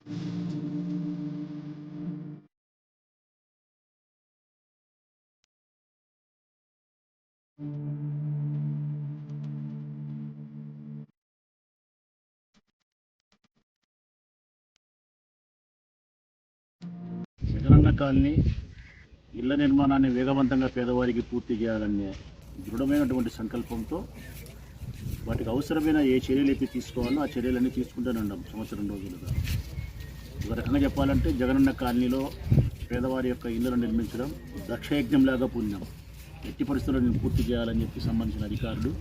Jagananna colony ఇళ్ల నిర్మాణాన్ని వేగవంతంగా పేదవారికి పూర్తి చేయాలనే దృఢమైనటువంటి సంకల్పంతో వాటికి అవసరమైన ఏ చర్యలు అయితే తీసుకోవాలో ఆ చర్యలన్నీ తీసుకుంటూనే ఉన్నాం సంవత్సరం రోజులుగా. ఒక రకంగా చెప్పాలంటే జగనన్న కాలనీలో పేదవారి యొక్క ఇళ్లను నిర్మించడం దక్షయజ్ఞంలాగా పుణ్యం. ఎట్టి పరిస్థితుల్లో నేను పూర్తి చేయాలని చెప్పి సంబంధించిన అధికారులు,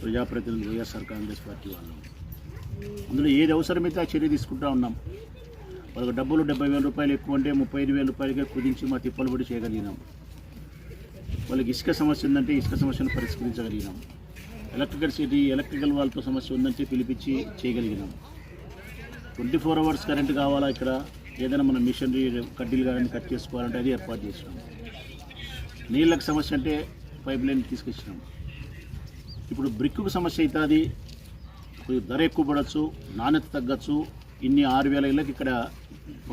ప్రజాప్రతినిధులు, వైఎస్ఆర్ కాంగ్రెస్ పార్టీ వాళ్ళు అందులో ఏది అవసరమైతే ఆ చర్య తీసుకుంటూ ఉన్నాం. వాళ్ళకి డబ్బులు 70,000 రూపాయలు ఎక్కువ అంటే 35,000 రూపాయలకే కుదించి మా తిప్పలు పడి చేయగలిగినాం. వాళ్ళకి ఇసుక సమస్య ఉందంటే ఇసుక సమస్యను పరిష్కరించగలిగినాం. ఎలక్ట్రికల్ వాళ్ళతో సమస్య ఉందంటే పిలిపించి చేయగలిగినాం. 24 hours కరెంటు కావాలా, ఇక్కడ ఏదైనా మన మిషనరీ కడ్డీలు కానీ కట్ చేసుకోవాలంటే అది ఏర్పాటు చేసినాం. నీళ్ళకి సమస్య అంటే పైప్ లైన్ తీసుకొచ్చినాం. ఇప్పుడు బ్రిక్కు సమస్య అవుతుంది, ధర ఎక్కువ పడవచ్చు, నాణ్యత తగ్గచ్చు. ఇన్ని 6,000 ఇళ్ళకి ఇక్కడ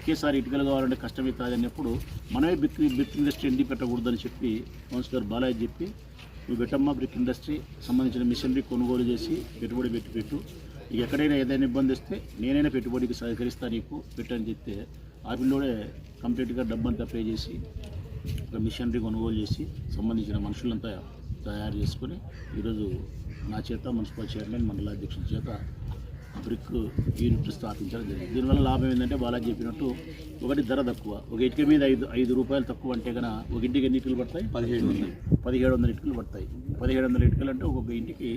ఒకేసారి ఇటుకలు కావాలంటే కష్టమవుతుంది అన్నప్పుడు మనమే బ్రిక్ ఇండస్ట్రీ ఎందుకు పెట్టకూడదని చెప్పి కౌన్సిలర్ బాలాజీ చెప్పి, నువ్వు పెట్టమ్మా బ్రిక్ ఇండస్ట్రీ సంబంధించిన మిషనరీ కొనుగోలు చేసి పెట్టుబడి పెట్టు, ఎక్కడైనా ఏదైనా ఇబ్బంది వస్తే నేనైనా పెట్టుబడికి సహకరిస్తా నీకు పెట్టని చెప్తే ఆ పిల్లోడే కంప్లీట్గా డబ్బంతా పే చేసి ఒక మిషనరీ కొనుగోలు చేసి సంబంధించిన మనుషులంతా తయారు చేసుకొని ఈరోజు నా చేత మున్సిపల్ చైర్మన్, మండలాధ్యక్షుల చేత బ్రిక్ యూనిట్ స్థాపించడం జరిగింది. దీనివల్ల లాభం ఏంటంటే బాలాజీ చెప్పినట్టు, ఒకటి ధర తక్కువ, ఒక ఇటుక మీద 5 రూపాయలు తక్కువ అంటే కన్నా ఒక ఇంటికి ఎన్ని ఇటుకలు పడతాయి? 1700 ఇటుకలు పడతాయి. 1700 ఇటుకలు అంటే ఒక్కొక్క ఇంటికి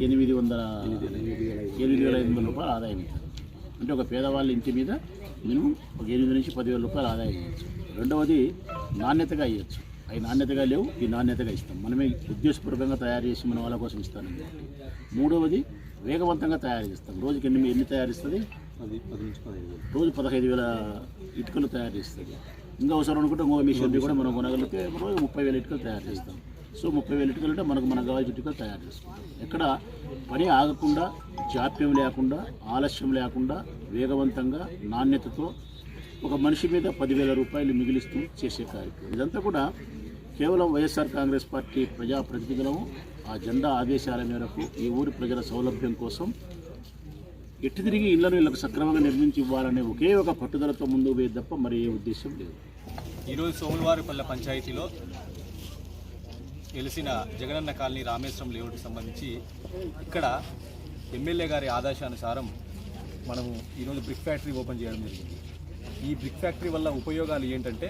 7,500 రూపాయలు ఆదాయం ఇస్తుంది. అంటే ఒక పేదవాళ్ళ ఇంటి మీద మినిమం ఒక 8 నుంచి 10,000 రూపాయలు ఆదాయం ఇవ్వచ్చు. రెండవది నాణ్యతగా ఇవ్వచ్చు. అవి నాణ్యతగా లేవు, ఈ నాణ్యతగా ఇస్తాం. మనమే ఉద్దేశపూర్వకంగా తయారు చేసి మన వాళ్ళ కోసం ఇస్తాను. మూడవది వేగవంతంగా తయారు చేస్తాం. రోజుకి ఎన్ని తయారిస్తుంది? రోజు 15,000 ఇటుకలు తయారు చేస్తుంది. ఇంకా అవసరం అనుకుంటే ఇంకో మిషనరీ కూడా మనం కొనగలిగితే రోజు 30,000 ఇటుకలు తయారు చేస్తాం. సో 30,000 ఇటుకలు అంటే మనకు కావాల్సిన ఇటుకలు తయారు చేసుకుంటాం. ఎక్కడ పని ఆగకుండా, జాప్యం లేకుండా, ఆలస్యం లేకుండా వేగవంతంగా నాణ్యతతో ఒక మనిషి మీద 10,000 రూపాయలు మిగిలిస్తూ చేసే కార్యక్రమం. ఇదంతా కూడా కేవలం వైఎస్ఆర్ కాంగ్రెస్ పార్టీ ప్రజాప్రతినిధులము ఆ జెండా ఆదేశాల మేరకు ఈ ఊరి ప్రజల సౌలభ్యం కోసం ఎట్టి తిరిగి ఇళ్లను వీళ్ళకు సక్రమంగా నిర్మించి ఇవ్వాలనే ఒకే ఒక పట్టుదలతో ముందుకు పోయేది తప్ప మరి ఏ ఉద్దేశం లేదు. ఈరోజు సోములవారిపల్లె పంచాయతీలో వెలిసిన జగనన్న కాలనీ రామేశ్వరం లేఅవుట్కి సంబంధించి ఇక్కడ ఎమ్మెల్యే గారి ఆదేశానుసారం మనము ఈరోజు బ్రిక్ ఫ్యాక్టరీ ఓపెన్ చేయడం జరిగింది. ఈ బ్రిక్ ఫ్యాక్టరీ వల్ల ఉపయోగాలు ఏంటంటే,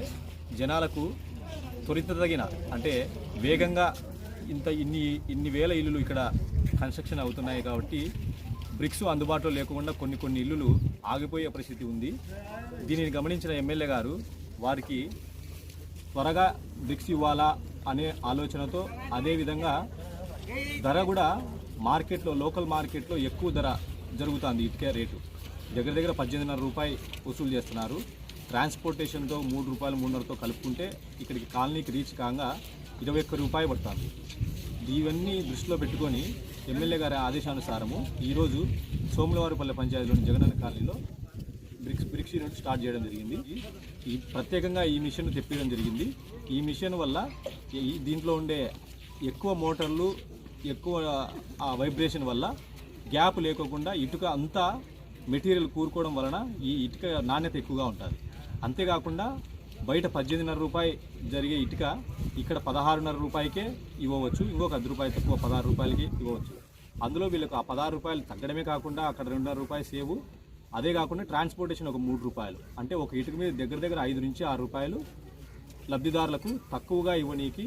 జనాలకు త్వరితగిన అంటే వేగంగా ఇన్ని వేల ఇల్లులు ఇక్కడ కన్స్ట్రక్షన్ అవుతున్నాయి కాబట్టి బ్రిక్స్ అందుబాటులో లేకుండా కొన్ని ఇల్లులు ఆగిపోయే పరిస్థితి ఉంది. దీనిని గమనించిన ఎమ్మెల్యే గారు వారికి త్వరగా బ్రిక్స్ ఇవ్వాలా అనే ఆలోచనతో, అదేవిధంగా ధర కూడా లోకల్ మార్కెట్లో ఎక్కువ ధర జరుగుతుంది. ఇటుక రేటు దగ్గర 18,500 రూపాయలు వసూలు చేస్తున్నారు. ట్రాన్స్పోర్టేషన్తో 3 రూపాయలు 3.5తో కలుపుకుంటే ఇక్కడికి కాలనీకి రీచ్ కాగా 21 రూపాయలు పడుతుంది. ఇవన్నీ దృష్టిలో పెట్టుకొని ఎమ్మెల్యే గారి ఆదేశానుసారము ఈరోజు సోములవారిపల్లె పంచాయతీలోని జగనన్న కాలనీలో బ్రిక్స్ యూనిట్ స్టార్ట్ చేయడం జరిగింది. ప్రత్యేకంగా ఈ మిషన్ తెప్పించడం జరిగింది. ఈ మిషన్ వల్ల దీంట్లో ఉండే ఎక్కువ మోటార్లు, ఎక్కువ వైబ్రేషన్ వల్ల గ్యాప్ లేకోకుండా ఇటుక అంతా మెటీరియల్ కూరుకోవడం వలన ఈ ఇటుక నాణ్యత ఎక్కువగా ఉంటుంది. అంతేకాకుండా బయట 18,500 రూపాయలు జరిగే ఇటుక ఇక్కడ 16,500 రూపాయలకే ఇవ్వవచ్చు. ఇంకొక 10 రూపాయలు తక్కువ 16 రూపాయలకి ఇవ్వచ్చు. అందులో వీళ్ళకు ఆ 16 రూపాయలు తగ్గడమే కాకుండా అక్కడ 2.5 రూపాయలు సేవ్. అదే కాకుండా ట్రాన్స్పోర్టేషన్ ఒక 3 రూపాయలు, అంటే ఒక ఇటుక మీద దగ్గర 5 నుంచి 6 రూపాయలు లబ్ధిదారులకు తక్కువగా ఇవ్వనీకి,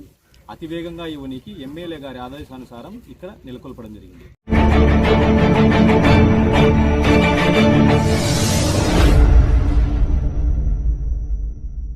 అతివేగంగా ఇవ్వనీకి ఎమ్మెల్యే గారి ఆదేశానుసారం ఇక్కడ నెలకొల్పడం జరిగింది.